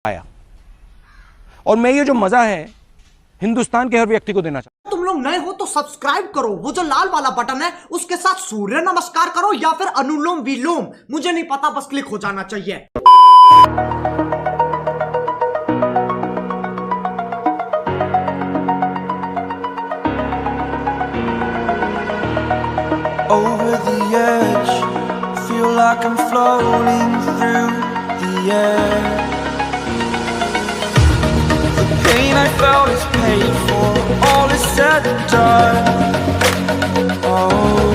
आया। और मैं ये जो मजा है हिंदुस्तान के हर व्यक्ति को देना चाहता हूं। तुम लोग नए हो तो सब्सक्राइब करो, वो जो लाल वाला बटन है उसके साथ सूर्य नमस्कार करो या फिर अनुलोम विलोम, मुझे नहीं पता, बस क्लिक हो जाना चाहिए। Over the edge, feel like I'm floating through the air. The pain I felt is paid for, all is said and done. Oh,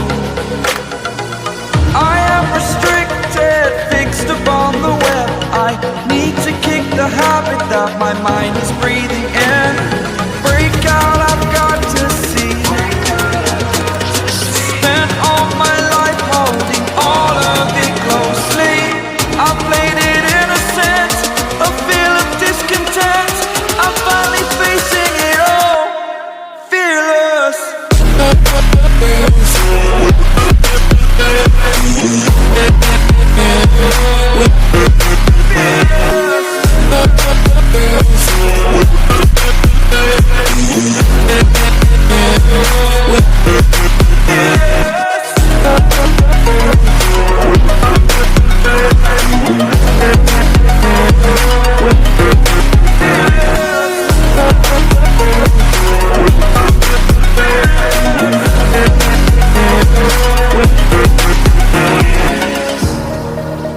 I am restricted, fixed upon the web. I need to kick the habit that my mind is breathing in. Break out, I've got to see. Spent all my life holding all of it closely. I played it innocent, a feel of discontent. I'm finally facing it all, fearless.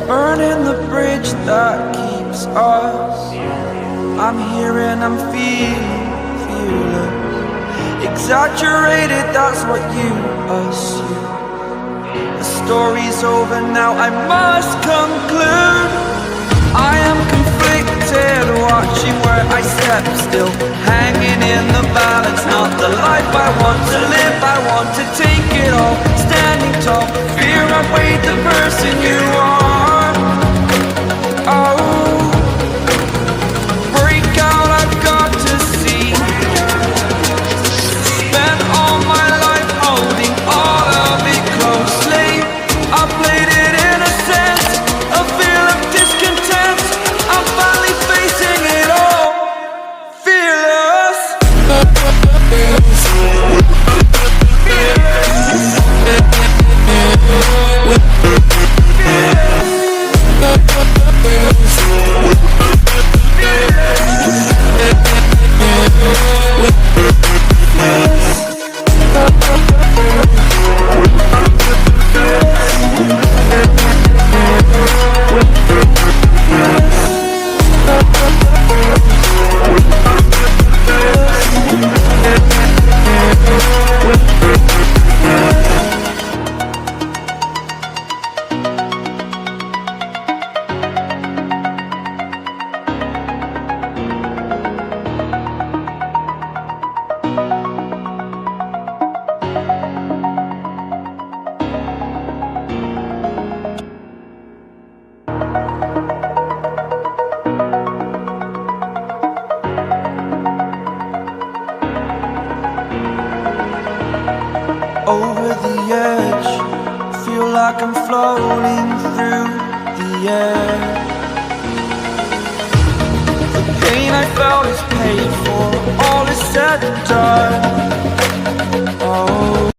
Burning the bridge that keeps us. I'm here and I'm feeling fearless. Exaggerated, that's what you assume. The story's over now, I must conclude. I am conflicted, watching where I step still, hanging in the balance. Not the life I want to live, I want to take it all. Standing tall, fear I've weighed the person you are. Oh, break out, I've got to see. Spent all my life holding all of it closely. I played it innocent, a feel of discontent. I'm finally facing it all, fearless. Over the edge, feel like I'm floating through the air. The pain I felt is paid for, all is said and done. Oh.